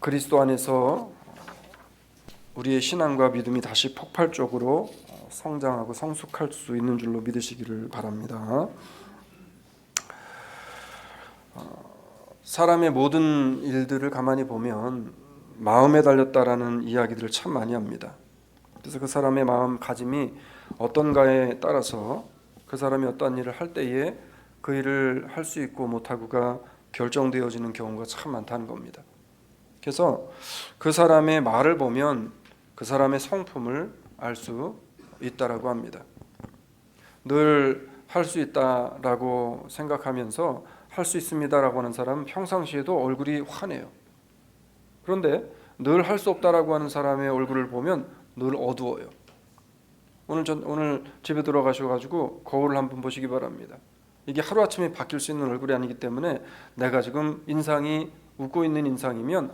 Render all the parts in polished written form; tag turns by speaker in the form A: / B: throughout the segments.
A: 그리스도 안에서 우리의 신앙과 믿음이 다시 폭발적으로 성장하고 성숙할 수 있는 줄로 믿으시기를 바랍니다. 사람의 모든 일들을 가만히 보면 마음에 달렸다라는 이야기들을 참 많이 합니다. 그래서 그 사람의 마음가짐이 어떤가에 따라서 그 사람이 어떠한 일을 할 때에 그 일을 할 수 있고 못하고가 결정되어지는 경우가 참 많다는 겁니다. 그래서 그 사람의 말을 보면 그 사람의 성품을 알 수 있다라고 합니다. 늘 할 수 있다라고 생각하면서 할 수 있습니다라고 하는 사람은 평상시에도 얼굴이 환해요. 그런데 늘 할 수 없다라고 하는 사람의 얼굴을 보면 늘 어두워요. 오늘 집에 들어가셔가지고 거울을 한번 보시기 바랍니다. 이게 하루아침에 바뀔 수 있는 얼굴이 아니기 때문에 내가 지금 인상이 웃고 있는 인상이면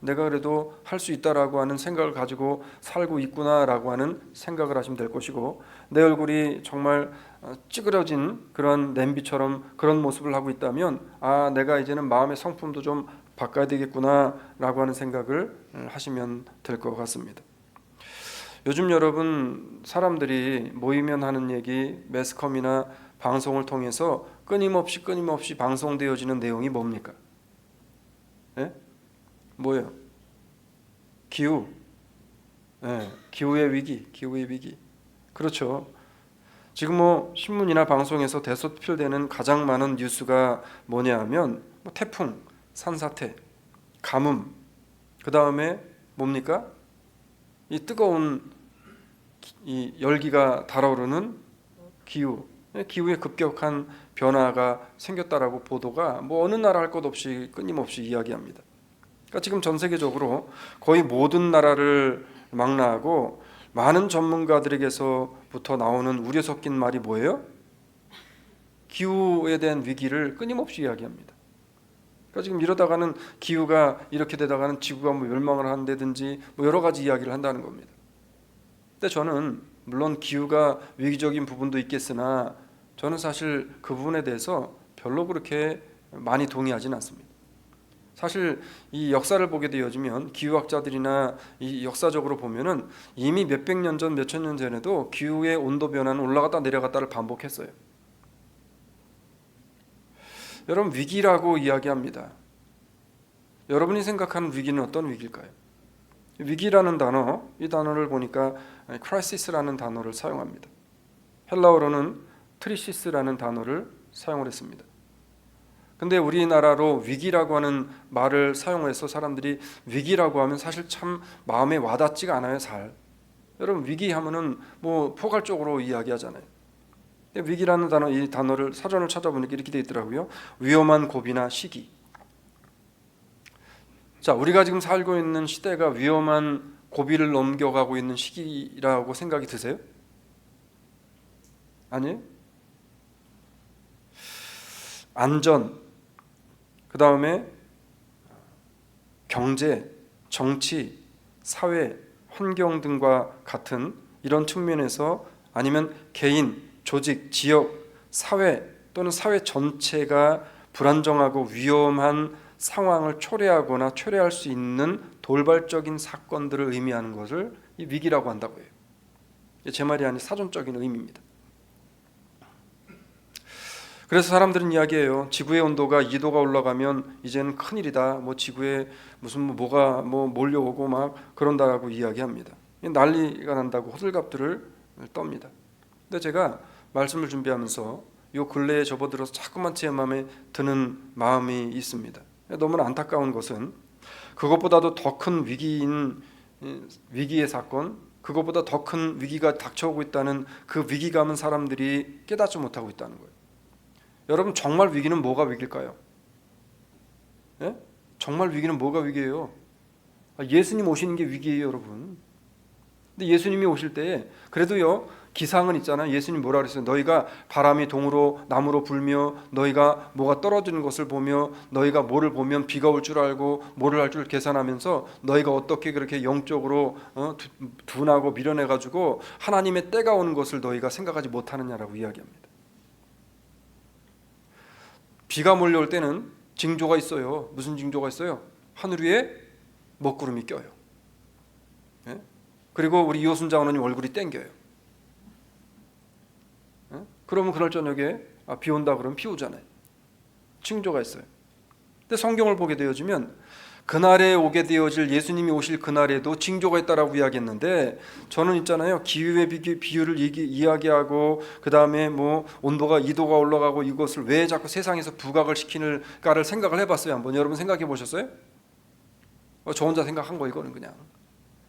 A: 내가 그래도 할 수 있다라고 하는 생각을 가지고 살고 있구나라고 하는 생각을 하시면 될 것이고, 내 얼굴이 정말 찌그러진 그런 냄비처럼 그런 모습을 하고 있다면 내가 이제는 마음의 성품도 좀 바꿔야 되겠구나라고 하는 생각을 하시면 될 것 같습니다. 요즘 여러분 사람들이 모이면 하는 얘기, 매스컴이나 방송을 통해서 끊임없이 방송되어지는 내용이 뭡니까? 예? 뭐예요? 기후. 예, 기후의 위기. 그렇죠. 지금 신문이나 방송에서 대소필되는 가장 많은 뉴스가 뭐냐 하면 태풍, 산사태, 가뭄, 그 다음에 뭡니까? 이 뜨거운 이 열기가 달아오르는 기후의 급격한 변화가 생겼다라고 보도가 어느 나라 할 것 없이 끊임없이 이야기합니다. 그러니까 지금 전 세계적으로 거의 모든 나라를 망라하고 많은 전문가들에게서부터 나오는 우려 섞인 말이 뭐예요? 기후에 대한 위기를 끊임없이 이야기합니다. 그러니까 지금 이러다가는 기후가 이렇게 되다가는 지구가 멸망을 한다든지 여러 가지 이야기를 한다는 겁니다. 근데 저는 물론 기후가 위기적인 부분도 있겠으나 저는 사실 그 부분에 대해서 별로 그렇게 많이 동의하지는 않습니다. 사실 이 역사를 보게 되어지면 기후학자들이나 이 역사적으로 보면은 이미 몇백 년 전, 몇천 년 전에도 기후의 온도 변화는 올라갔다 내려갔다를 반복했어요. 여러분, 위기라고 이야기합니다. 여러분이 생각하는 위기는 어떤 위기일까요? 위기라는 단어, 이 단어를 보니까 크라이시스라는 단어를 사용합니다. 헬라어로는 트리시스라는 단어를 사용을 했습니다. 근데 우리나라로 위기라고 하는 말을 사용해서 사람들이 위기라고 하면 사실 참 마음에 와닿지가 않아요. 여러분, 위기하면은 포괄적으로 이야기하잖아요. 위기라는 단어, 이 단어를 사전을 찾아보니까 이렇게 되어 있더라고요. 위험한 고비나 시기. 자, 우리가 지금 살고 있는 시대가 위험한 고비를 넘겨가고 있는 시기라고 생각이 드세요? 아니에요? 안전, 그 다음에 경제, 정치, 사회, 환경 등과 같은 이런 측면에서 아니면 개인, 조직, 지역, 사회 또는 사회 전체가 불안정하고 위험한 상황을 초래하거나 초래할 수 있는 돌발적인 사건들을 의미하는 것을 이 위기라고 한다고 해요. 제 말이 아닌 사전적인 의미입니다. 그래서 사람들은 이야기해요. 지구의 온도가 2도가 올라가면 이제는 큰일이다. 지구에 무슨 뭐가 몰려오고 그런다라고 이야기합니다. 난리가 난다고 호들갑들을 떱니다. 근데 제가 말씀을 준비하면서 요 근래에 접어들어서 자꾸만 제 마음에 드는 마음이 있습니다. 너무나 안타까운 것은 그것보다도 더 큰 위기의 사건, 그것보다 더 큰 위기가 닥쳐오고 있다는 그 위기감은 사람들이 깨닫지 못하고 있다는 거예요. 여러분, 정말 위기는 뭐가 위기일까요? 예? 정말 위기는 뭐가 위기예요? 예수님 오시는 게 위기예요, 여러분. 근데 예수님이 오실 때에 그래도요, 기상은 있잖아요. 예수님 뭐라 그랬어요? 너희가 바람이 동으로 나무로 불며 너희가 뭐가 떨어지는 것을 보며 너희가 뭐를 보면 비가 올 줄 알고 뭐를 할 줄 계산하면서 너희가 어떻게 그렇게 영적으로 둔하고 미련해가지고 하나님의 때가 오는 것을 너희가 생각하지 못하느냐라고 이야기합니다. 비가 몰려올 때는 징조가 있어요. 무슨 징조가 있어요? 하늘 위에 먹구름이 껴요. 예? 그리고 우리 이호순 장로님 얼굴이 땡겨요. 예? 그러면 그날 저녁에 비 온다 그러면 비 오잖아요. 징조가 있어요. 근데 성경을 보게 되어지면 그날에 오게 되어질 예수님이 오실 그날에도 징조가 있다라고 이야기했는데, 저는 있잖아요, 기후의 비유를 이야기하고 그 다음에 뭐 온도가 2도가 올라가고 이것을 왜 자꾸 세상에서 부각을 시키는가를 생각을 해봤어요. 한번 여러분 생각해 보셨어요? 저 혼자 생각한 거 이거는 그냥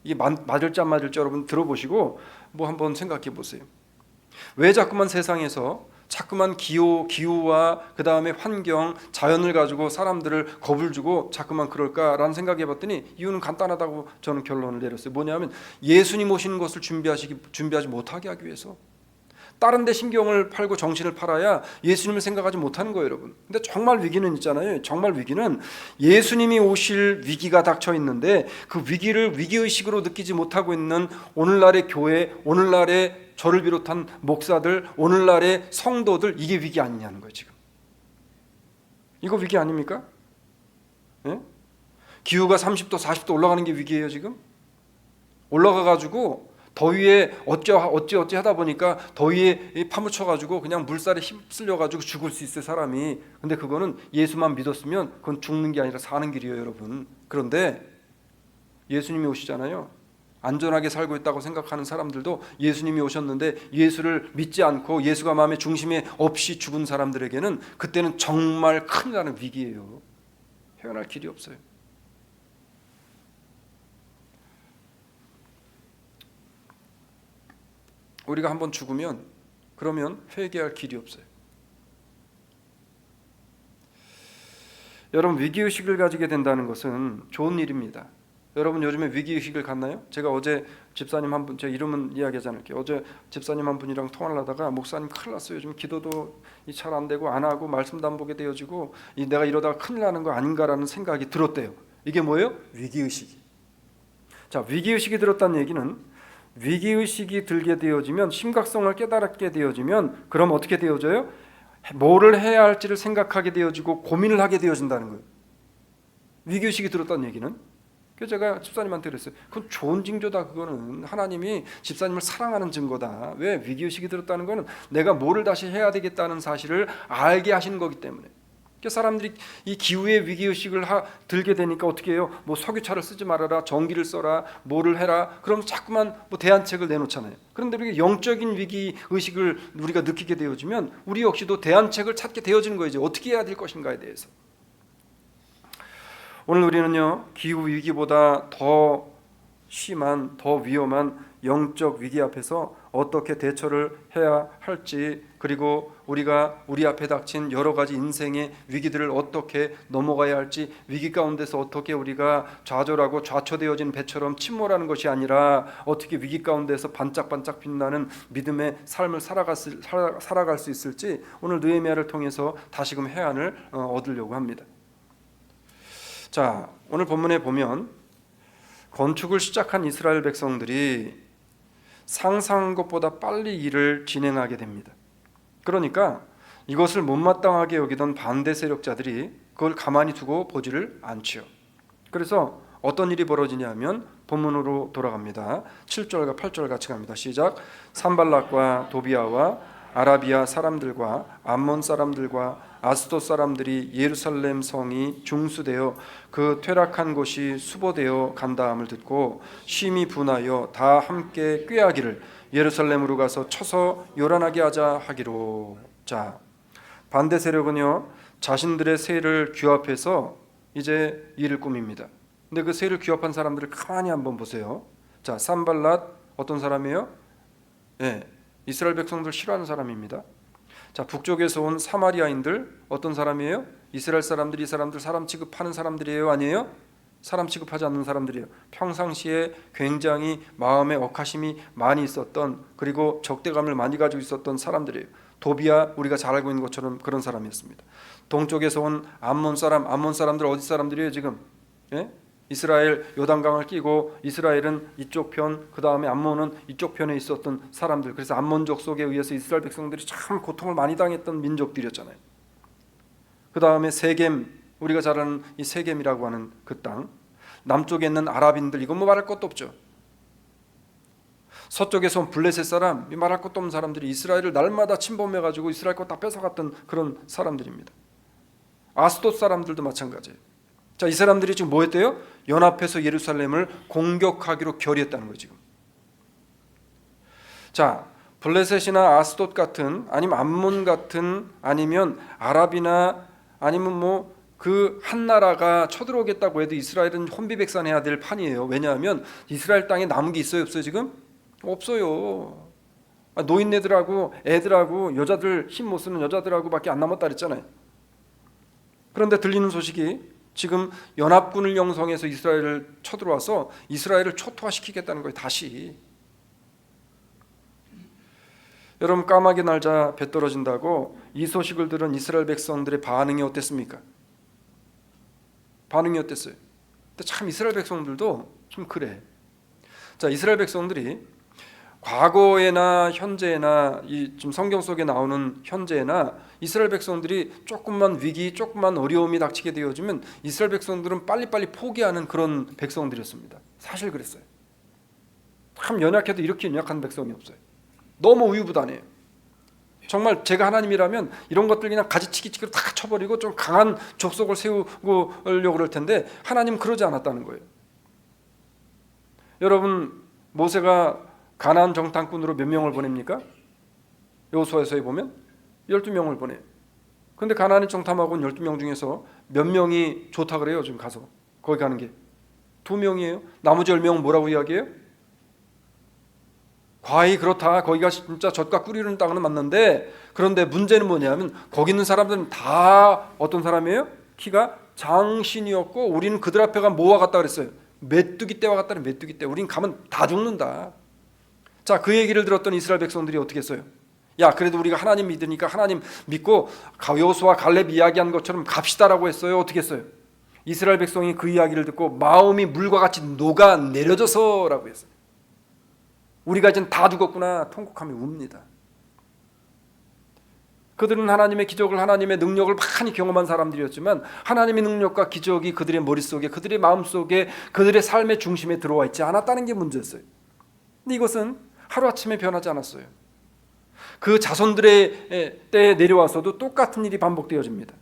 A: 이게 맞을지 안 맞을지 여러분 들어보시고 뭐 한번 생각해 보세요. 왜 자꾸만 세상에서 자꾸만 기후와 그 다음에 환경, 자연을 가지고 사람들을 겁을 주고 자꾸만 그럴까라는 생각해 봤더니 이유는 간단하다고 저는 결론을 내렸어요. 뭐냐면 예수님 오시는 것을 준비하지 못하게 하기 위해서. 다른 데 신경을 팔고 정신을 팔아야 예수님을 생각하지 못하는 거예요, 여러분. 근데 정말 위기는 있잖아요. 정말 위기는 예수님이 오실 위기가 닥쳐 있는데 그 위기를 위기의식으로 느끼지 못하고 있는 오늘날의 교회, 오늘날의 저를 비롯한 목사들, 오늘날의 성도들, 이게 위기 아니냐는 거예요. 지금 이거 위기 아닙니까? 예? 기후가 30도 40도 올라가는 게 위기예요. 지금 올라가가지고 더위에 어찌 하다 보니까 더위에 파묻혀가지고 그냥 물살에 휩쓸려가지고 죽을 수 있어요, 사람이. 근데 그거는 예수만 믿었으면 그건 죽는 게 아니라 사는 길이에요, 여러분. 그런데 예수님이 오시잖아요. 안전하게 살고 있다고 생각하는 사람들도 예수님이 오셨는데 예수를 믿지 않고 예수가 마음의 중심에 없이 죽은 사람들에게는 그때는 정말 큰일 나는 위기예요. 헤어날 길이 없어요. 우리가 한번 죽으면 그러면 회개할 길이 없어요. 여러분, 위기의식을 가지게 된다는 것은 좋은 일입니다. 여러분 요즘에 위기의식을 갖나요? 제가 어제 집사님 한 분, 제 이름은 이야기하지 않을게요. 어제 집사님 한 분이랑 통화를 하다가 목사님 큰일 났어요. 요즘 기도도 잘 안 되고 안 하고 말씀도 안 보게 되어지고 내가 이러다가 큰일 나는 거 아닌가라는 생각이 들었대요. 이게 뭐예요? 위기의식이. 자, 위기의식이 들었다는 얘기는 위기의식이 들게 되어지면 심각성을 깨달게 되어지면 그럼 어떻게 되어져요? 뭐를 해야 할지를 생각하게 되어지고 고민을 하게 되어진다는 거예요. 위기의식이 들었다는 얘기는. 그래서 제가 집사님한테 그랬어요. 그건 좋은 징조다. 그거는 하나님이 집사님을 사랑하는 증거다. 왜? 위기의식이 들었다는 거는 내가 뭐를 다시 해야 되겠다는 사실을 알게 하시는 거기 때문에. 사람들이 이 기후의 위기의식을 들게 되니까 어떻게 해요? 뭐 석유차를 쓰지 말아라, 전기를 써라, 뭐를 해라. 그럼 자꾸만 뭐 대안책을 내놓잖아요. 그런데 우리가 영적인 위기의식을 우리가 느끼게 되어지면 우리 역시도 대안책을 찾게 되어지는 거예요. 이제 어떻게 해야 될 것인가에 대해서. 오늘 우리는요, 기후 위기보다 더 심한, 더 위험한 영적 위기 앞에서 어떻게 대처를 해야 할지, 그리고 우리가 우리 앞에 닥친 여러 가지 인생의 위기들을 어떻게 넘어가야 할지, 위기 가운데서 어떻게 우리가 좌절하고 좌초되어진 배처럼 침몰하는 것이 아니라 어떻게 위기 가운데서 반짝반짝 빛나는 믿음의 삶을 살아갈 수 있을지 오늘 느헤미야를 통해서 다시금 해안을 얻으려고 합니다. 자, 오늘 본문에 보면 건축을 시작한 이스라엘 백성들이 상상한 것보다 빨리 일을 진행하게 됩니다. 그러니까 이것을 못마땅하게 여기던 반대 세력자들이 그걸 가만히 두고 보지를 않지요. 그래서 어떤 일이 벌어지냐면 본문으로 돌아갑니다. 7절과 8절 같이 갑니다. 시작. 산발락과 도비아와 아라비아 사람들과 암몬 사람들과 아스돗 사람들이 예루살렘 성이 중수되어 그 퇴락한 곳이 수보되어 간다함을 듣고 심히 분하여 다 함께 꾀하기를 예루살렘으로 가서 쳐서 요란하게 하자 하기로. 자, 반대 세력은요, 자신들의 세를 규합해서 이제 일을 꾸밉니다. 근데 그 세를 규합한 사람들을 가만히 한번 보세요. 자, 산발랏 어떤 사람이에요? 네, 이스라엘 백성들 싫어하는 사람입니다. 자, 북쪽에서 온 사마리아인들 어떤 사람이에요? 이스라엘 사람들이 이 사람들 사람 취급하는 사람들이에요, 아니에요? 사람 취급하지 않는 사람들이에요. 평상시에 굉장히 마음에 억하심이 많이 있었던, 그리고 적대감을 많이 가지고 있었던 사람들이에요. 도비아, 우리가 잘 알고 있는 것처럼 그런 사람이었습니다. 동쪽에서 온 암몬 사람들 어디 사람들이에요 지금? 예? 이스라엘 요단강을 끼고 이스라엘은 이쪽 편, 그 다음에 암몬은 이쪽 편에 있었던 사람들. 그래서 암몬족 속에 의해서 이스라엘 백성들이 참 고통을 많이 당했던 민족들이었잖아요. 그 다음에 세겜, 우리가 잘 아는 이 세겜이라고 하는 그 땅. 남쪽에 있는 아랍인들 이건 뭐 말할 것도 없죠. 서쪽에서 온 블레셋 사람, 말할 것도 없는 사람들이 이스라엘을 날마다 침범해가지고 이스라엘 거 다 뺏어갔던 그런 사람들입니다. 아스돗 사람들도 마찬가지예요. 자, 이 사람들이 지금 뭐 했대요? 연합해서 예루살렘을 공격하기로 결의했다는 거예요 지금. 자, 블레셋이나 아스돗 같은, 아니면 암몬 같은, 아니면 아랍이나 아니면 뭐 그 한 나라가 쳐들어오겠다고 해도 이스라엘은 혼비백산해야 될 판이에요. 왜냐하면 이스라엘 땅에 남은 게 있어요 없어요 지금? 없어요. 노인네들하고 애들하고 여자들, 힘 못 쓰는 여자들하고밖에 안 남았다 그랬잖아요. 그런데 들리는 소식이 지금 연합군을 형성해서 이스라엘을 쳐들어와서 이스라엘을 초토화시키겠다는 거예요 다시. 여러분, 까마귀 날자 배 떨어진다고 이 소식을 들은 이스라엘 백성들의 반응이 어땠습니까? 반응이 어땠어요? 근데 참 이스라엘 백성들도 좀 그래. 자, 이스라엘 백성들이 과거에나 현재나 이 지금 성경 속에 나오는 현재나 이스라엘 백성들이 조금만 위기, 조금만 어려움이 닥치게 되어지면 이스라엘 백성들은 빨리빨리 포기하는 그런 백성들이었습니다. 사실 그랬어요. 참 연약해도 이렇게 연약한 백성이 없어요. 너무 우유부단해요. 정말 제가 하나님이라면 이런 것들 그냥 가지치기치기로 다 쳐버리고 좀 강한 족속을 세우고 하려고 그럴 텐데 하나님 그러지 않았다는 거예요. 여러분, 모세가 가나안 정탐꾼으로 몇 명을 보냅니까? 여호수아서에 보면 12명을 보내요. 그런데 가나안 정탐하고 온 12명 중에서 몇 명이 좋다 그래요? 지금 가서 거기 가는 게 2명이에요. 나머지 10명은 뭐라고 이야기해요? 과히 그렇다. 거기가 진짜 젖과 꿀이는 땅은 맞는데, 그런데 문제는 뭐냐면 거기 있는 사람들은 다 어떤 사람이에요? 키가 장신이었고 우리는 그들 앞에 가면 뭐와 같다 그랬어요? 메뚜기 떼와 같다. 메뚜기 떼. 우린 가면 다 죽는다. 자, 그 얘기를 들었던 이스라엘 백성들이 어떻게 했어요? 야, 그래도 우리가 하나님 믿으니까 하나님 믿고 여호수아 갈렙 이야기한 것처럼 갑시다라고 했어요. 어떻게 했어요? 이스라엘 백성이 그 이야기를 듣고 마음이 물과 같이 녹아 내려져서라고 했어요. 우리가 이젠 다 죽었구나 통곡하며 웁니다. 그들은 하나님의 기적을, 하나님의 능력을 많이 경험한 사람들이었지만 하나님의 능력과 기적이 그들의 머릿속에, 그들의 마음속에, 그들의 삶의 중심에 들어와 있지 않았다는 게 문제였어요. 근데 이것은 하루아침에 변하지 않았어요. 그 자손들의 때에 내려와서도 똑같은 일이 반복되어집니다.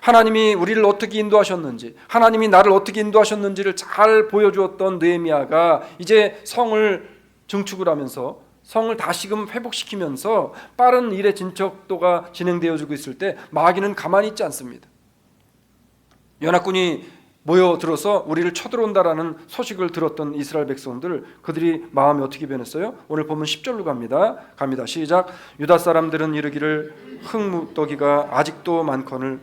A: 하나님이 우리를 어떻게 인도하셨는지, 하나님이 나를 어떻게 인도하셨는지를 잘 보여주었던 느헤미야가 이제 성을 증축을 하면서 성을 다시금 회복시키면서 빠른 일의 진척도가 진행되어지고 있을 때 마귀는 가만히 있지 않습니다. 연합군이 모여들어서 우리를 쳐들어온다라는 소식을 들었던 이스라엘 백성들, 그들이 마음이 어떻게 변했어요? 오늘 보면 10절로 갑니다. 시작. 유다 사람들은 이르기를 흙무더기가 아직도 많거늘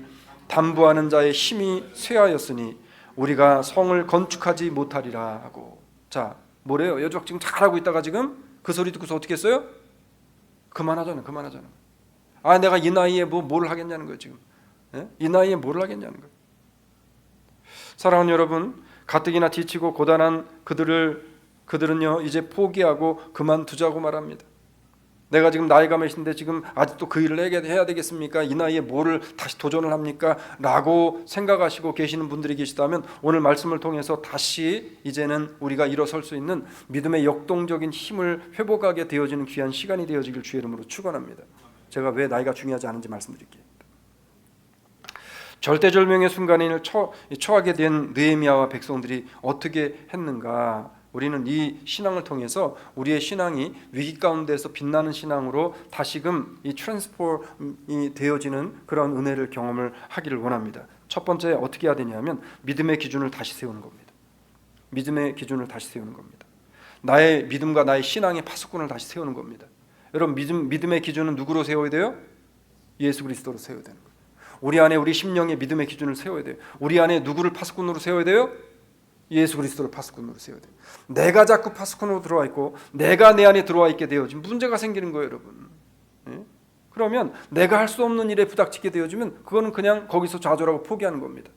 A: 담부하는 자의 힘이 쇠하였으니 우리가 성을 건축하지 못하리라 하고. 자, 뭐래요? 여주학 지금 잘하고 있다가 지금 그 소리 듣고서 어떻게 했어요? 그만하자는. 아, 내가 이 나이에 뭘 하겠냐는 거예요 지금. 예? 이 나이에 뭘 하겠냐는 거예요. 사랑하는 여러분, 가뜩이나 지치고 고단한 그들은요 이제 포기하고 그만두자고 말합니다. 내가 지금 나이가 몇인데 지금 아직도 그 일을 해야 되겠습니까? 이 나이에 뭐를 다시 도전을 합니까? 라고 생각하시고 계시는 분들이 계시다면 오늘 말씀을 통해서 다시 이제는 우리가 일어설 수 있는 믿음의 역동적인 힘을 회복하게 되어지는 귀한 시간이 되어지길 주의 이름으로 축원합니다. 제가 왜 나이가 중요하지 않은지 말씀드릴게요. 절대절명의 순간을 처하게 된 느헤미야와 백성들이 어떻게 했는가? 우리는 이 신앙을 통해서 우리의 신앙이 위기 가운데서 빛나는 신앙으로 다시금 이 트랜스포머이 되어지는 그런 은혜를 경험을 하기를 원합니다. 첫 번째 어떻게 해야 되냐면 믿음의 기준을 다시 세우는 겁니다. 믿음의 기준을 다시 세우는 겁니다. 나의 믿음과 나의 신앙의 파수꾼을 다시 세우는 겁니다. 여러분, 믿음의 기준은 누구로 세워야 돼요? 예수 그리스도로 세워야 되는 거예요. 우리 안에 우리 심령의 믿음의 기준을 세워야 돼요. 우리 안에 누구를 파수꾼으로 세워야 돼요? 예수 그리스도를 파수꾼으로 세워야 돼요. 내가 자꾸 파수꾼으로 들어와 있고 내가 내 안에 들어와 있게 되어지면 문제가 생기는 거예요, 여러분. 예? 그러면 내가 할 수 없는 일에 부닥치게 되어지면 그거는 그냥 거기서 좌절하고 포기하는 겁니다.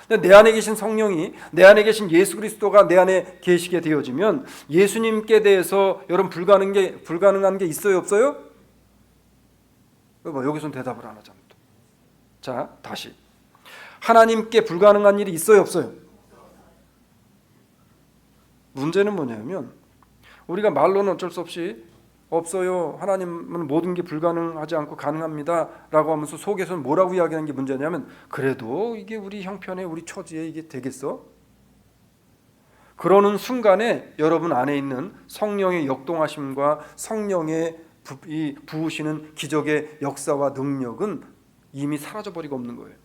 A: 근데 내 안에 계신 성령이, 내 안에 계신 예수 그리스도가 내 안에 계시게 되어지면 예수님께 대해서 여러분 불가능한 게 있어요, 없어요? 여기서는 대답을 안 하잖아요. 자, 다시 하나님께 불가능한 일이 있어요, 없어요? 문제는 뭐냐면 우리가 말로는 어쩔 수 없이 없어요, 하나님은 모든 게 불가능하지 않고 가능합니다 라고 하면서 속에서는 뭐라고 이야기하는 게 문제냐면, 그래도 이게 우리 형편에 우리 처지에 이게 되겠어? 그러는 순간에 여러분 안에 있는 성령의 역동하심과 성령의 부으시는 기적의 역사와 능력은 이미 사라져버리고 없는 거예요.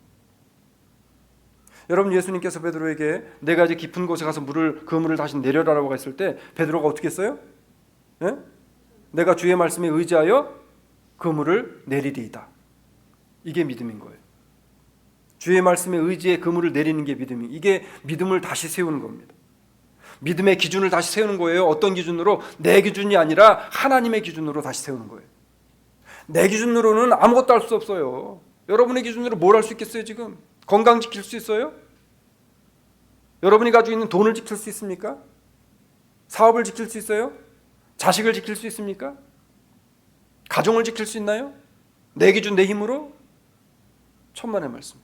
A: 여러분, 예수님께서 베드로에게 내가 이제 깊은 곳에 가서 그 물을 다시 내려라라고 했을 때 베드로가 어떻게 했어요? 예? 내가 주의 말씀에 의지하여 그 물을 내리리이다. 이게 믿음인 거예요. 주의 말씀에 의지해 그 물을 내리는 게 믿음이, 이게 믿음을 다시 세우는 겁니다. 믿음의 기준을 다시 세우는 거예요. 어떤 기준으로? 내 기준이 아니라 하나님의 기준으로 다시 세우는 거예요. 내 기준으로는 아무것도 할 수 없어요. 여러분의 기준으로 뭘 할 수 있겠어요? 지금 건강 지킬 수 있어요? 여러분이 가지고 있는 돈을 지킬 수 있습니까? 사업을 지킬 수 있어요? 자식을 지킬 수 있습니까? 가정을 지킬 수 있나요? 내 기준, 내 힘으로? 천만의 말씀.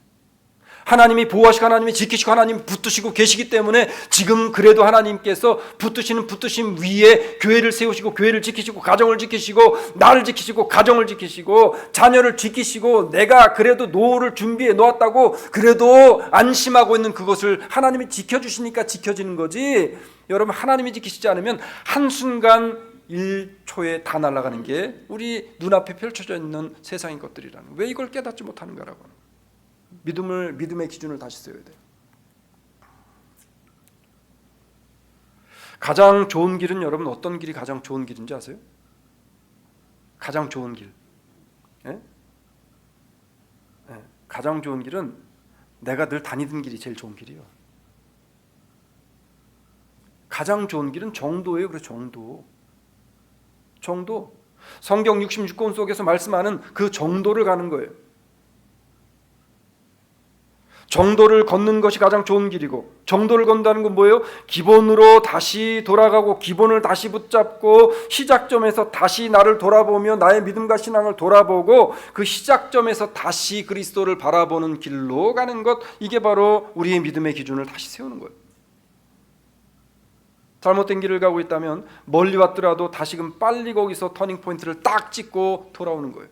A: 하나님이 보호하시고 하나님이 지키시고 하나님이 붙드시고 계시기 때문에 지금 그래도 하나님께서 붙드심 위에 교회를 세우시고 교회를 지키시고 가정을 지키시고 나를 지키시고 가정을 지키시고 자녀를 지키시고, 내가 그래도 노후를 준비해 놓았다고 그래도 안심하고 있는 그것을 하나님이 지켜주시니까 지켜지는 거지. 여러분, 하나님이 지키시지 않으면 한순간 1초에 다 날아가는 게 우리 눈앞에 펼쳐져 있는 세상의 것들이라는, 왜 이걸 깨닫지 못하는가라고 하는 거예요. 믿음의 기준을 다시 세워야 돼요. 가장 좋은 길은, 여러분 어떤 길이 가장 좋은 길인지 아세요? 가장 좋은 길, 예? 예. 가장 좋은 길은 내가 늘 다니던 길이 제일 좋은 길이에요. 가장 좋은 길은 정도예요. 그래, 정도. 성경 66권 속에서 말씀하는 그 정도를 가는 거예요. 정도를 걷는 것이 가장 좋은 길이고, 정도를 건다는 건 뭐예요? 기본으로 다시 돌아가고 기본을 다시 붙잡고 시작점에서 다시 나를 돌아보며 나의 믿음과 신앙을 돌아보고 그 시작점에서 다시 그리스도를 바라보는 길로 가는 것, 이게 바로 우리의 믿음의 기준을 다시 세우는 거예요. 잘못된 길을 가고 있다면 멀리 왔더라도 다시금 빨리 거기서 터닝 포인트를 딱 찍고 돌아오는 거예요.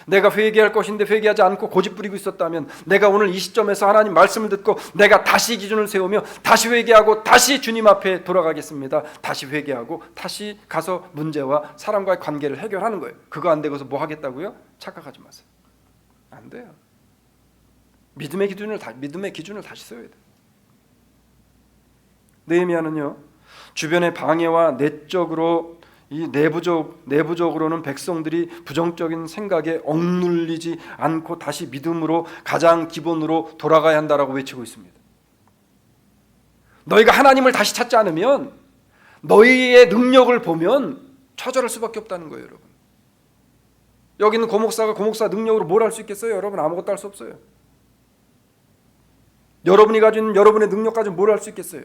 A: 내가 회개할 것인데 회개하지 않고 고집 부리고 있었다면, 내가 오늘 이 시점에서 하나님 말씀을 듣고 내가 다시 기준을 세우며 다시 회개하고 다시 주님 앞에 돌아가겠습니다. 다시 회개하고 다시 가서 문제와 사람과의 관계를 해결하는 거예요. 그거 안 되고서 뭐 하겠다고요? 착각하지 마세요. 안 돼요. 믿음의 기준을 다시 세워야 돼요. 느헤미야는요, 주변의 방해와 이 내부적으로는 백성들이 부정적인 생각에 억눌리지 않고 다시 믿음으로 가장 기본으로 돌아가야 한다라고 외치고 있습니다. 너희가 하나님을 다시 찾지 않으면, 너희의 능력을 보면 좌절할 수밖에 없다는 거예요, 여러분. 여기 있는 고목사가 고목사 능력으로 뭘 할 수 있겠어요? 여러분, 아무것도 할 수 없어요. 여러분이 가지고 있는 여러분의 능력 가지고 뭘 할 수 있겠어요?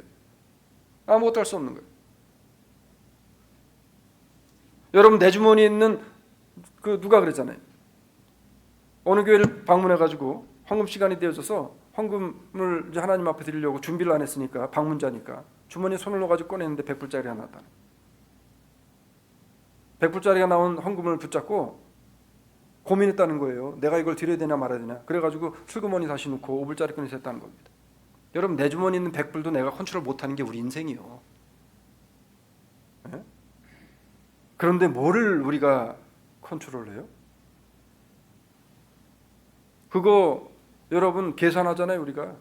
A: 아무것도 할 수 없는 거예요. 여러분, 내 주머니에 있는 누가 그랬잖아요. 어느 교회를 방문해가지고 헌금 시간이 되어져서 헌금을 이제 하나님 앞에 드리려고 준비를 안 했으니까, 방문자니까 주머니에 손을 넣어가지고 꺼냈는데 100불짜리가 나왔다. 100불짜리가 나온 헌금을 붙잡고 고민했다는 거예요. 내가 이걸 드려야 되냐 말아야 되냐. 그래가지고 슬그머니 다시 놓고 5불짜리 꺼내서 했다는 겁니다. 여러분, 내 주머니에 있는 100불도 내가 컨트롤 못하는 게 우리 인생이요. 네? 그런데 뭐를 우리가 컨트롤해요? 그거 여러분 계산하잖아요, 우리가.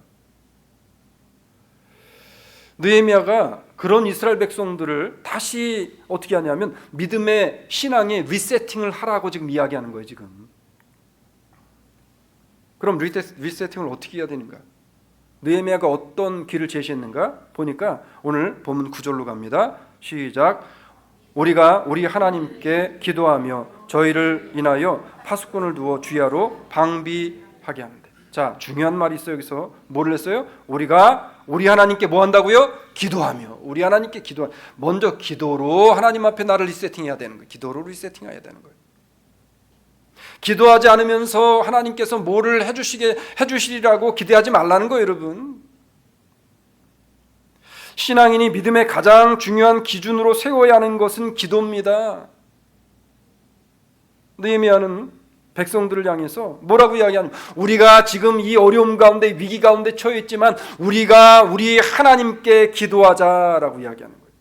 A: 느헤미야가 그런 이스라엘 백성들을 다시 어떻게 하냐면 믿음의 신앙의 리세팅을 하라고 지금 이야기하는 거예요, 지금. 그럼 리세팅을 어떻게 해야 되는가? 느헤미야가 어떤 길을 제시했는가? 보니까 오늘 본문 9절로 갑니다. 시작. 우리가 우리 하나님께 기도하며 저희를 인하여 파수꾼을 두어 주야로 방비하게 하는데. 자, 중요한 말이 있어요. 여기서 뭐를 했어요? 우리가 우리 하나님께 뭐 한다고요? 기도하며. 우리 하나님께 먼저 기도로 하나님 앞에 나를 리세팅해야 되는 거예요. 기도로 리세팅해야 되는 거예요. 기도하지 않으면서 하나님께서 뭐를 해주시리라고 기대하지 말라는 거예요, 여러분. 신앙인이 믿음의 가장 중요한 기준으로 세워야 하는 것은 기도입니다. 느헤미야는 백성들을 향해서 뭐라고 이야기하냐면, 우리가 지금 이 어려움 가운데, 위기 가운데 처해 있지만 우리가 우리 하나님께 기도하자라고 이야기하는 거예요.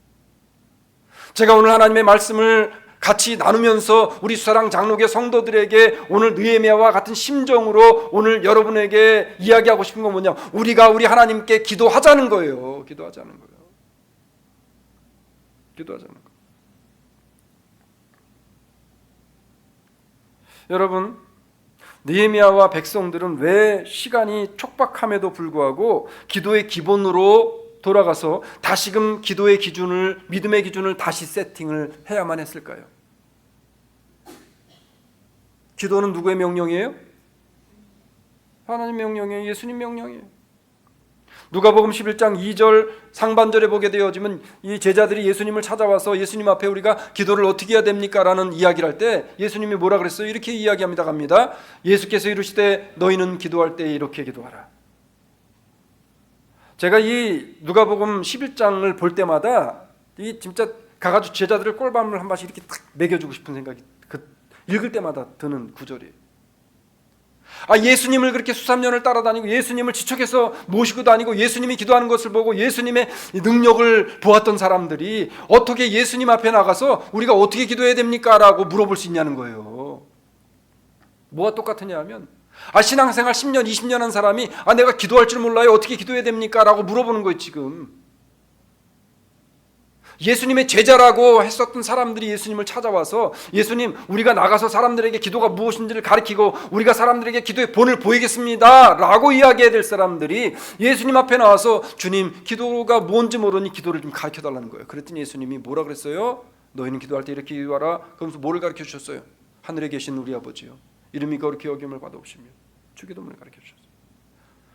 A: 제가 오늘 하나님의 말씀을 같이 나누면서 우리 수사랑 장로교 성도들에게 오늘 느헤미야와 같은 심정으로 오늘 여러분에게 이야기하고 싶은 건 뭐냐, 우리가 우리 하나님께 기도하자는 거예요. 기도하자는 거예요. 기도하자는 거예요. 여러분, 느헤미야와 백성들은 왜 시간이 촉박함에도 불구하고 기도의 기본으로 돌아가서 다시금 기도의 기준을, 믿음의 기준을 다시 세팅을 해야만 했을까요? 기도는 누구의 명령이에요? 하나님 명령이에요. 예수님 명령이에요. 누가복음 11장 2절 상반절에 보게 되어지면 이 제자들이 예수님을 찾아와서 예수님 앞에 우리가 기도를 어떻게 해야 됩니까? 라는 이야기를 할 때 예수님이 뭐라 그랬어요? 이렇게 이야기합니다. 갑니다. 예수께서 이르시되 너희는 기도할 때 이렇게 기도하라. 제가 이 누가복음 11장을 볼 때마다 이 진짜 가가지고 제자들을 꼴밤을 한 번씩 이렇게 탁 먹여주고 싶은 생각이 읽을 때마다 드는 구절이에요. 예수님을 그렇게 수삼년을 따라다니고 예수님을 지척해서 모시고 다니고 예수님이 기도하는 것을 보고 예수님의 능력을 보았던 사람들이 어떻게 예수님 앞에 나가서 우리가 어떻게 기도해야 됩니까? 라고 물어볼 수 있냐는 거예요. 뭐가 똑같으냐 하면 신앙생활 10년 20년 한 사람이 내가 기도할 줄 몰라요. 어떻게 기도해야 됩니까? 라고 물어보는 거예요. 지금 예수님의 제자라고 했었던 사람들이 예수님을 찾아와서 예수님, 우리가 나가서 사람들에게 기도가 무엇인지를 가르치고 우리가 사람들에게 기도의 본을 보이겠습니다 라고 이야기해야 될 사람들이 예수님 앞에 나와서 주님, 기도가 뭔지 모르니 기도를 좀 가르쳐달라는 거예요. 그랬더니 예수님이 뭐라 그랬어요? 너희는 기도할 때 이렇게 기도하라. 그러면서 뭐를 가르쳐 주셨어요? 하늘에 계신 우리 아버지요, 이름이 거룩히 여김을 받아오시며 주기도문을 가르쳐 주셨어요.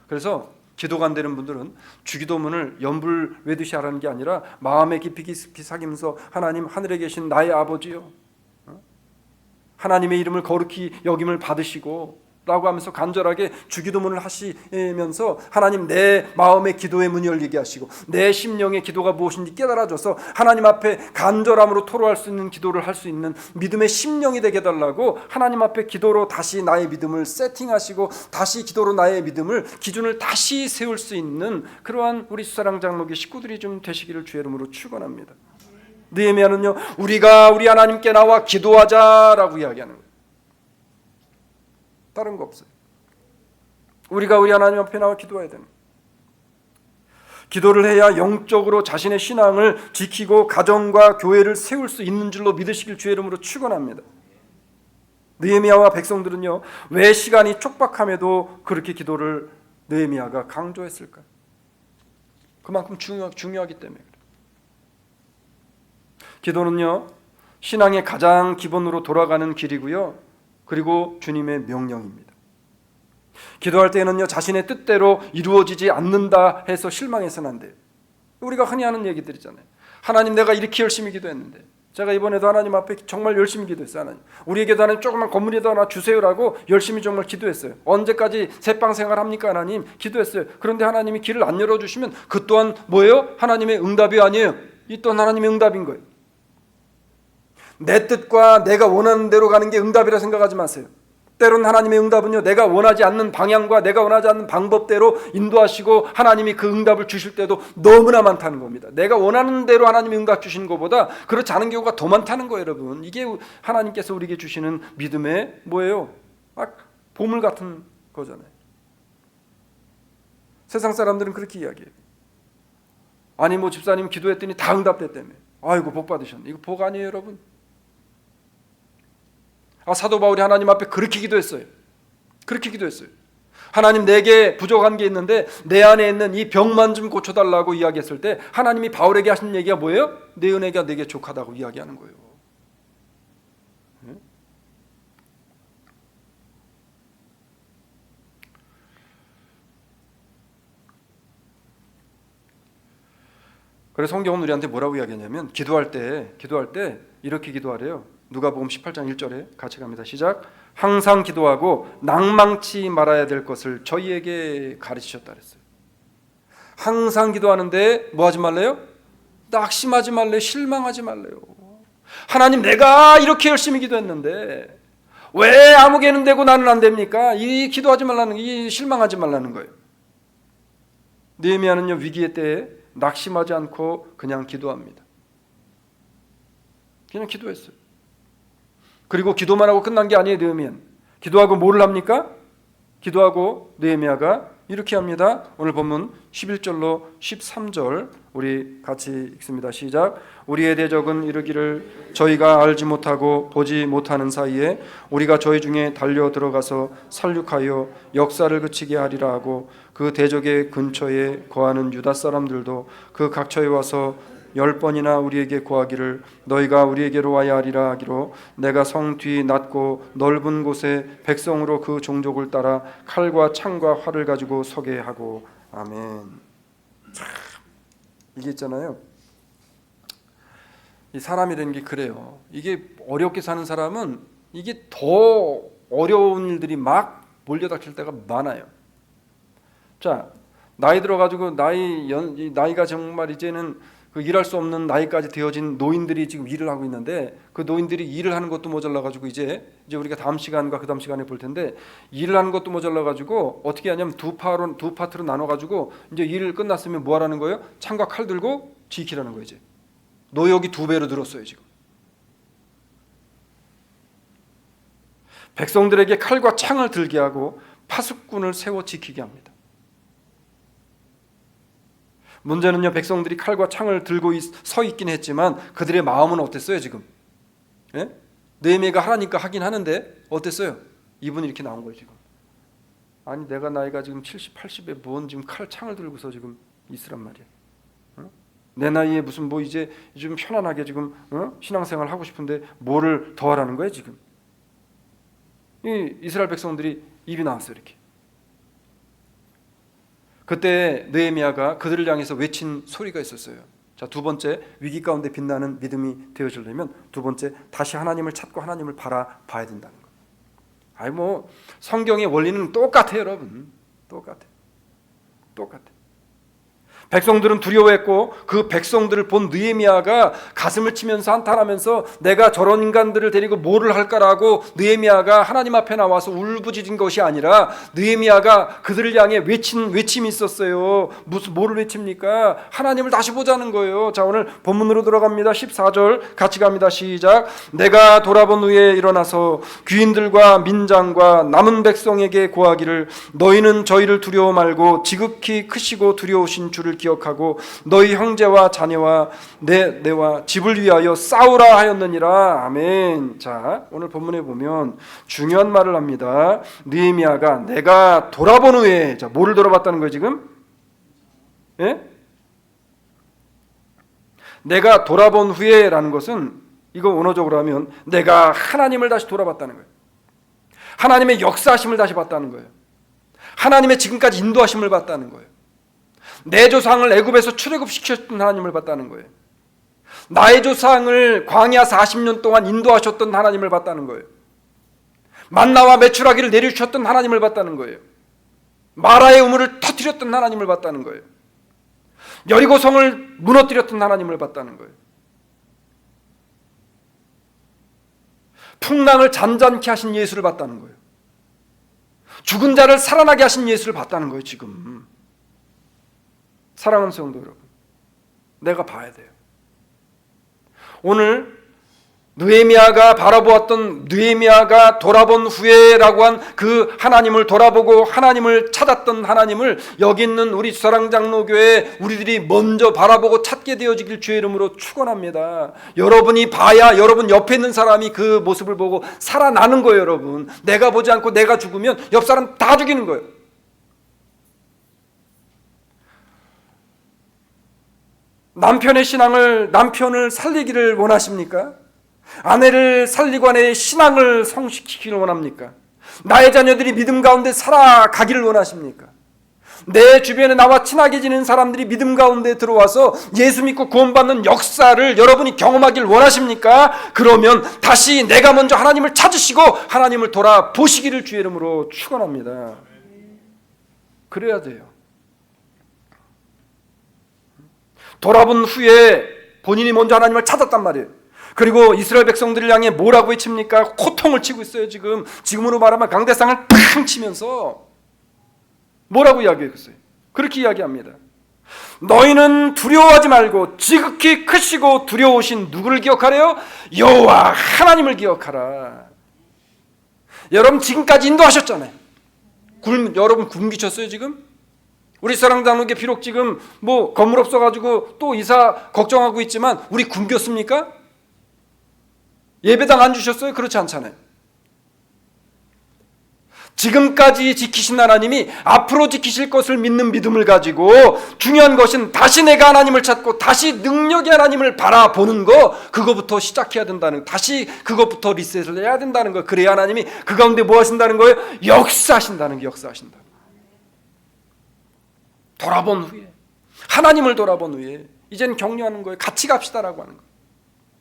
A: 그래서 기도가 안 되는 분들은 주기도문을 연불 외듯이 하라는 게 아니라 마음에 깊이 새기면서 하나님, 하늘에 계신 나의 아버지요, 하나님의 이름을 거룩히 여김을 받으시고 라고 하면서 간절하게 주기도문을 하시면서 하나님, 내 마음의 기도의 문이 열리게 하시고 내 심령의 기도가 무엇인지 깨달아줘서 하나님 앞에 간절함으로 토로할 수 있는 기도를 할 수 있는 믿음의 심령이 되게 해달라고 하나님 앞에 기도로 다시 나의 믿음을 세팅하시고 다시 기도로 나의 믿음을 기준을 다시 세울 수 있는 그러한 우리 수사랑 장로교 식구들이 좀 되시기를 주의 이름으로 축원합니다. 느헤미야는요, 우리가 우리 하나님께 나와 기도하자라고 이야기하는 거예요. 다른 거 없어요. 우리가 우리 하나님 앞에 나와 기도해야 되는, 기도를 해야 영적으로 자신의 신앙을 지키고 가정과 교회를 세울 수 있는 줄로 믿으시길 주의 이름으로 축원합니다. 느헤미야와 백성들은요, 왜 시간이 촉박함에도 그렇게 기도를 느헤미야가 강조했을까? 그만큼 중요하기 때문에 그래요. 기도는요, 신앙의 가장 기본으로 돌아가는 길이고요, 그리고 주님의 명령입니다. 기도할 때는요, 자신의 뜻대로 이루어지지 않는다 해서 실망해서는 안 돼요. 우리가 흔히 하는 얘기들이잖아요. 하나님, 내가 이렇게 열심히 기도했는데, 제가 이번에도 하나님 앞에 정말 열심히 기도했어요. 하나님, 우리에게도 하나님 조그만 건물이라도 하나 주세요라고 열심히 정말 기도했어요. 언제까지 새빵 생활합니까? 하나님, 기도했어요. 그런데 하나님이 길을 안 열어주시면 그 또한 뭐예요? 하나님의 응답이 아니에요. 이 또한 하나님의 응답인 거예요. 내 뜻과 내가 원하는 대로 가는 게 응답이라 생각하지 마세요. 때로는 하나님의 응답은요, 내가 원하지 않는 방향과 내가 원하지 않는 방법대로 인도하시고 하나님이 그 응답을 주실 때도 너무나 많다는 겁니다. 내가 원하는 대로 하나님이 응답 주시는 것보다 그렇지 않은 경우가 더 많다는 거예요. 여러분, 이게 하나님께서 우리에게 주시는 믿음의 뭐예요? 보물 같은 거잖아요. 세상 사람들은 그렇게 이야기해요. 집사님 기도했더니 다 응답됐다며. 아이고, 복 받으셨네. 이거 복 아니에요, 여러분? 사도 바울이 하나님 앞에 그렇게 기도했어요. 그렇게 기도했어요. 하나님, 내게 부족한 게 있는데 내 안에 있는 이 병만 좀 고쳐달라고 이야기했을 때 하나님이 바울에게 하신 얘기가 뭐예요? 내 은혜가 내게 족하다고 이야기하는 거예요. 그래서 성경은 우리한테 뭐라고 이야기하냐면 기도할 때 이렇게 기도하래요. 누가복음 18장 1절에 같이 갑니다. 시작. 항상 기도하고 낭망치 말아야 될 것을 저희에게 가르치셨다 그랬어요. 항상 기도하는데 뭐 하지 말래요? 낙심하지 말래요. 실망하지 말래요. 하나님, 내가 이렇게 열심히 기도했는데 왜 아무개는 되고 나는 안 됩니까? 이 기도하지 말라는, 이 실망하지 말라는 거예요. 느헤미야는요, 위기의 때에 낙심하지 않고 그냥 기도합니다. 그냥 기도했어요. 그리고 기도만 하고 끝난 게 아니에요. 느헤미야는 기도하고 뭐를 합니까? 기도하고 느헤미야가 이렇게 합니다. 오늘 본문 11절로 13절 우리 같이 읽습니다. 시작. 우리의 대적은 이르기를 저희가 알지 못하고 보지 못하는 사이에 우리가 저희 중에 달려 들어가서 살육하여 역사를 그치게 하리라 하고, 그 대적의 근처에 거하는 유다 사람들도 그 각처에 와서 10번이나 우리에게 고하기를 너희가 우리에게로 와야 하리라 하기로, 내가 성 뒤 낮고 넓은 곳에 백성으로 그 종족을 따라 칼과 창과 활을 가지고 서게 하고. 아멘. 참, 이게 있잖아요, 이 사람이라는 게 그래요. 이게 어렵게 사는 사람은 이게 더 어려운 일들이 막 몰려닥칠 때가 많아요. 자, 나이 들어가지고 나이가 정말 이제는 그 일할 수 없는 나이까지 되어진 노인들이 지금 일을 하고 있는데, 그 노인들이 일을 하는 것도 모자라가지고 이제 우리가 다음 시간과 그 다음 시간에 볼 텐데, 일을 하는 것도 모자라가지고 어떻게 하냐면 두 파트로 나눠가지고 이제 일 끝났으면 뭐 하라는 거예요? 창과 칼 들고 지키라는 거예요. 이제 노역이 2배로 늘었어요. 지금 백성들에게 칼과 창을 들게 하고 파수꾼을 세워 지키게 합니다. 문제는요, 백성들이 칼과 창을 들고 서 있긴 했지만 그들의 마음은 어땠어요? 지금 예? 느헤미야가 하라니까 하긴 하는데 어땠어요? 이분이 이렇게 나온 거예요. 지금 아니, 내가 나이가 지금 70, 80에 뭔 지금 칼 창을 들고서 지금 있으란 말이야. 어? 내 나이에 무슨 뭐 이제 좀 편안하게 지금 신앙생활 하고 싶은데 뭐를 더 하라는 거예요? 지금 이 이스라엘 백성들이 입이 나왔어요. 이렇게. 그때 느헤미야가 그들을 향해서 외친 소리가 있었어요. 자, 두 번째, 위기 가운데 빛나는 믿음이 되어지려면 두 번째, 다시 하나님을 찾고 하나님을 바라봐야 된다는 거. 아니 뭐 성경의 원리는 똑같아요, 여러분. 똑같아. 백성들은 두려워했고, 그 백성들을 본 느헤미야가 가슴을 치면서 한탄하면서 내가 저런 인간들을 데리고 뭐를 할까라고 느헤미야가 하나님 앞에 나와서 울부짖은 것이 아니라, 느헤미야가 그들을 향해 외친 외침이 있었어요. 뭐를 외칩니까? 하나님을 다시 보자는 거예요. 자, 오늘 본문으로 들어갑니다. 14절 같이 갑니다. 시작. 내가 돌아본 후에 일어나서 귀인들과 민장과 남은 백성에게 고하기를 너희는 저희를 두려워 말고 지극히 크시고 두려우신 주를 기억하고 너희 형제와 자녀와 내와 집을 위하여 싸우라 하였느니라. 아멘. 자, 오늘 본문에 보면 중요한 말을 합니다. 느헤미야가 내가 돌아본 후에, 자, 뭐를 돌아봤다는 거예요 지금? 예? 내가 돌아본 후에라는 것은, 이거 원어적으로 하면 내가 하나님을 다시 돌아봤다는 거예요. 하나님의 역사하심을 다시 봤다는 거예요. 하나님의 지금까지 인도하심을 봤다는 거예요. 내 조상을 애굽에서 출애굽시켰던 하나님을 봤다는 거예요. 나의 조상을 광야 40년 동안 인도하셨던 하나님을 봤다는 거예요. 만나와 메추라기를 내리주셨던 하나님을 봤다는 거예요. 마라의 우물을 터뜨렸던 하나님을 봤다는 거예요. 여리고성을 무너뜨렸던 하나님을 봤다는 거예요. 풍랑을 잔잔케 하신 예수를 봤다는 거예요. 죽은 자를 살아나게 하신 예수를 봤다는 거예요. 지금 사랑하는 성도 여러분, 내가 봐야 돼요. 오늘 느헤미야가 바라보았던, 느헤미야가 돌아본 후에라고 한 그 하나님을 돌아보고 하나님을 찾았던 하나님을 여기 있는 우리 주사랑장로교회 우리들이 먼저 바라보고 찾게 되어지길 주의 이름으로 축원합니다. 여러분이 봐야 여러분 옆에 있는 사람이 그 모습을 보고 살아나는 거예요. 여러분, 내가 보지 않고 내가 죽으면 옆 사람 다 죽이는 거예요. 남편을 살리기를 원하십니까? 아내를 살리고 아내의 신앙을 성숙시키기를 원합니까? 나의 자녀들이 믿음 가운데 살아가기를 원하십니까? 내 주변에 나와 친하게 지내는 사람들이 믿음 가운데 들어와서 예수 믿고 구원받는 역사를 여러분이 경험하길 원하십니까? 그러면 다시 내가 먼저 하나님을 찾으시고 하나님을 돌아보시기를 주의 이름으로 축원합니다. 그래야 돼요. 돌아본 후에 본인이 먼저 하나님을 찾았단 말이에요. 그리고 이스라엘 백성들을 향해 뭐라고 외칩니까? 호통을 치고 있어요. 지금으로 말하면 강대상을 팡 치면서 뭐라고 이야기했어요? 그렇게 이야기합니다. 너희는 두려워하지 말고 지극히 크시고 두려우신 누구를 기억하래요? 여호와 하나님을 기억하라. 여러분 지금까지 인도하셨잖아요. 여러분 굶기셨어요 지금? 우리 사랑장로께 비록 지금 뭐 건물 없어가지고 또 이사 걱정하고 있지만 우리 굶겼습니까? 예배당 안 주셨어요? 그렇지 않잖아요. 지금까지 지키신 하나님이 앞으로 지키실 것을 믿는 믿음을 가지고 중요한 것은 다시 내가 하나님을 찾고 다시 능력의 하나님을 바라보는 거, 그거부터 시작해야 된다는 거, 다시 그것부터 리셋을 해야 된다는 거. 그래야 하나님이 그 가운데 뭐 하신다는 거예요? 역사하신다는 게 역사하신다. 돌아본 후에, 하나님을 돌아본 후에 이젠 격려하는 거예요. 같이 갑시다라고 하는 거예요.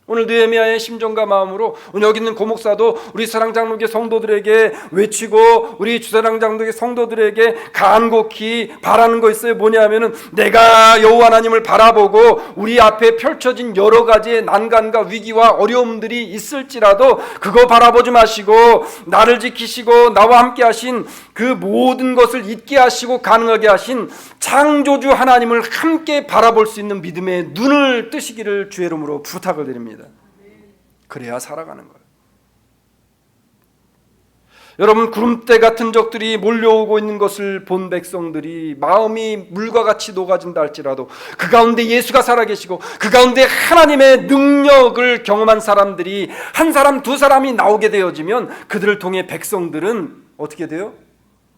A: 오늘 느헤미야의 심정과 마음으로 오늘 여기 있는 고목사도 우리 사랑장로교 성도들에게 외치고 우리 주사랑장로교 성도들에게 간곡히 바라는 거 있어요. 뭐냐면은 내가 여호와 하나님을 바라보고 우리 앞에 펼쳐진 여러 가지의 난관과 위기와 어려움들이 있을지라도 그거 바라보지 마시고 나를 지키시고 나와 함께 하신 그 모든 것을 잊게 하시고 가능하게 하신 창조주 하나님을 함께 바라볼 수 있는 믿음의 눈을 뜨시기를 주의 이름으로 부탁을 드립니다. 그래야 살아가는 거예요. 여러분, 구름대 같은 적들이 몰려오고 있는 것을 본 백성들이 마음이 물과 같이 녹아진다 할지라도 그 가운데 예수가 살아계시고 그 가운데 하나님의 능력을 경험한 사람들이 한 사람 두 사람이 나오게 되어지면 그들을 통해 백성들은 어떻게 돼요?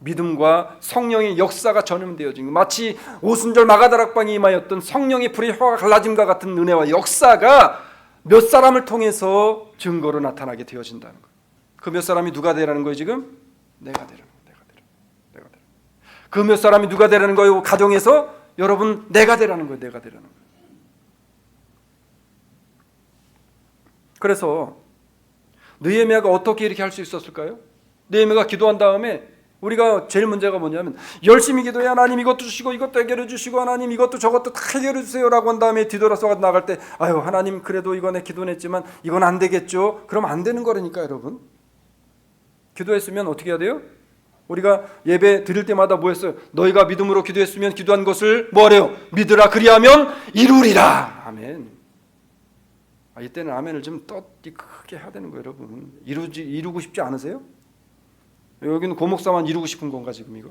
A: 믿음과 성령의 역사가 전염되어진, 마치 오순절 마가다락방에 임하였던 성령의 불의 혀가 갈라짐과 같은 은혜와 역사가 몇 사람을 통해서 증거로 나타나게 되어진다는 거예요. 그 몇 사람이 누가 되라는 거예요 지금? 내가 되라는 거예요. 내가 되라. 그 몇 사람이 누가 되라는 거예요? 가정에서 여러분 내가 되라는 거예요. 내가 되라는 거예요. 그래서 느헤미야가 어떻게 이렇게 할 수 있었을까요? 느헤미야가 기도한 다음에 우리가 제일 문제가 뭐냐면 열심히 기도해 하나님 이것도 주시고 이것도 해결해 주시고 하나님 이것도 저것도 다 해결해 주세요라고 한 다음에 뒤돌아서 나갈 때 아유 하나님 그래도 이거 내 기도했지만 이건 안 되겠죠. 그럼 안 되는 거라니까 여러분. 기도했으면 어떻게 해야 돼요? 우리가 예배 드릴 때마다 뭐 했어요? 너희가 믿음으로 기도했으면 기도한 것을 뭐 하래요? 믿으라 그리하면 이루리라. 아멘. 이때는 아멘을 좀 떳띠 크게 해야 되는 거예요 여러분. 이루고 싶지 않으세요? 여기는 고목사만 이루고 싶은 건가 지금 이거?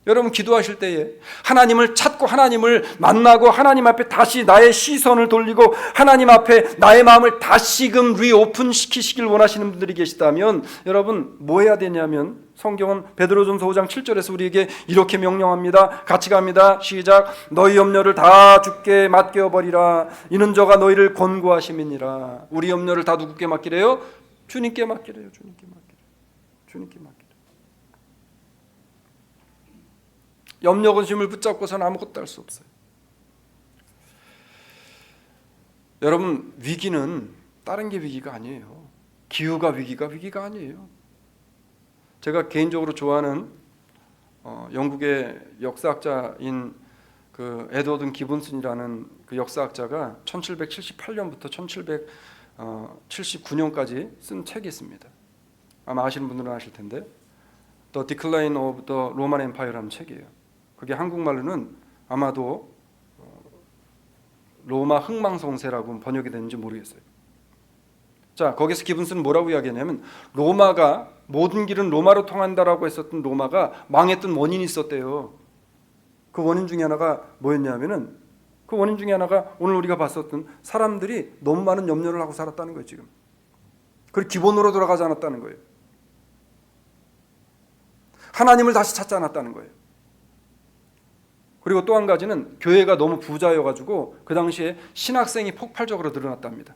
A: 여러분 기도하실 때에 하나님을 찾고 하나님을 만나고 하나님 앞에 다시 나의 시선을 돌리고 하나님 앞에 나의 마음을 다시금 리오픈 시키시길 원하시는 분들이 계시다면 여러분 뭐 해야 되냐면 성경은 베드로전서 5장 7절에서 우리에게 이렇게 명령합니다. 같이 갑니다. 시작. 너희 염려를 다 주께 맡겨버리라. 이는 저가 너희를 권고하심이니라. 우리 염려를 다 누구께 맡기래요? 주님께 맡기래요. 주님께 맡기래. 염려 근심을 붙잡고서는 아무것도 할 수 없어요. 여러분 위기는 다른 게 위기가 아니에요. 기후가 위기가 아니에요. 제가 개인적으로 좋아하는 영국의 역사학자인 그 에드워드 기본슨이라는 그 역사학자가 1778년부터 1779년까지 쓴 책이 있습니다. 아마 아시는 분들은 아실 텐데 The Decline of the Roman Empire라는 책이에요. 그게 한국말로는 아마도 로마 흥망성쇠라고 번역이 되는지 모르겠어요. 자, 거기서 기분스는 뭐라고 이야기하냐면 로마가 모든 길은 로마로 통한다라고 했었던 로마가 망했던 원인이 있었대요. 그 원인 중에 하나가 뭐였냐면은 그 원인 중에 하나가 오늘 우리가 봤었던 사람들이 너무 많은 염려를 하고 살았다는 거예요 지금. 그리고 기본으로 돌아가지 않았다는 거예요. 하나님을 다시 찾지 않았다는 거예요. 그리고 또 한 가지는 교회가 너무 부자여가지고 그 당시에 신학생이 폭발적으로 늘어났답니다.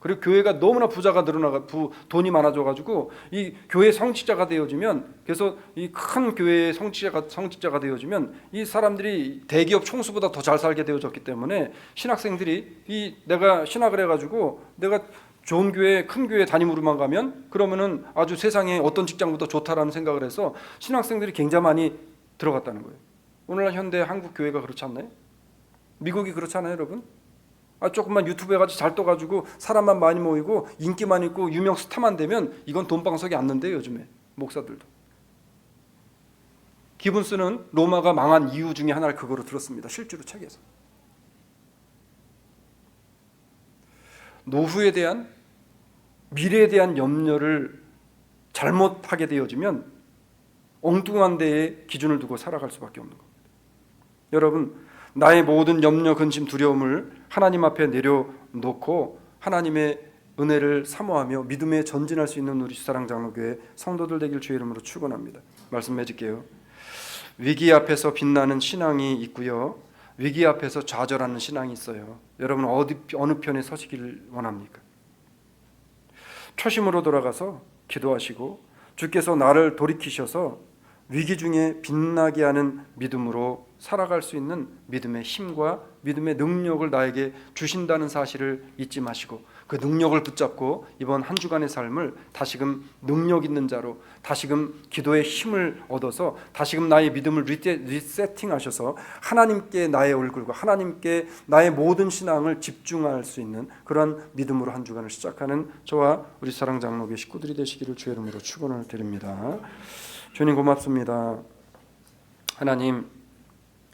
A: 그리고 교회가 너무나 부자가 돈이 많아져가지고 이 교회 성직자가 되어지면, 그래서 이 큰 교회의 성직자가 되어지면 이 사람들이 대기업 총수보다 더 잘 살게 되어졌기 때문에 신학생들이 내가 신학을 해가지고 내가 좋은 교회, 큰 교회 담임으로만 가면 그러면은 아주 세상에 어떤 직장보다 좋다라는 생각을 해서 신학생들이 굉장히 많이 들어갔다는 거예요. 오늘날 현대 한국 교회가 그렇지 않나요? 미국이 그렇지 않아요, 여러분? 조금만 유튜브에 가지고 잘 떠가지고 사람만 많이 모이고 인기만 있고 유명 스타만 되면 이건 돈방석이 앉는데요, 요즘에 목사들도. 기분스는 로마가 망한 이유 중에 하나를 그거로 들었습니다. 실제로 책에서. 노후에 대한, 미래에 대한 염려를 잘못하게 되어지면 엉뚱한 데에 기준을 두고 살아갈 수밖에 없는 겁니다. 여러분, 나의 모든 염려, 근심, 두려움을 하나님 앞에 내려놓고 하나님의 은혜를 사모하며 믿음에 전진할 수 있는 우리 주사랑 장로교회 성도들 되길 주의 이름으로 축원합니다. 말씀 맺을게요. 위기 앞에서 빛나는 신앙이 있고요, 위기 앞에서 좌절하는 신앙이 있어요. 여러분 어느 편에 서시기를 원합니까? 초심으로 돌아가서 기도하시고 주께서 나를 돌이키셔서 위기 중에 빛나게 하는 믿음으로 살아갈 수 있는 믿음의 힘과 믿음의 능력을 나에게 주신다는 사실을 잊지 마시고 그 능력을 붙잡고 이번 한 주간의 삶을 다시금 능력 있는 자로, 다시금 기도의 힘을 얻어서 다시금 나의 믿음을 리세팅하셔서 하나님께 나의 얼굴과 하나님께 나의 모든 신앙을 집중할 수 있는 그런 믿음으로 한 주간을 시작하는 저와 우리 사랑 장로교회 식구들이 되시기를 주의 이름으로 축원을 드립니다. 주님 고맙습니다. 하나님,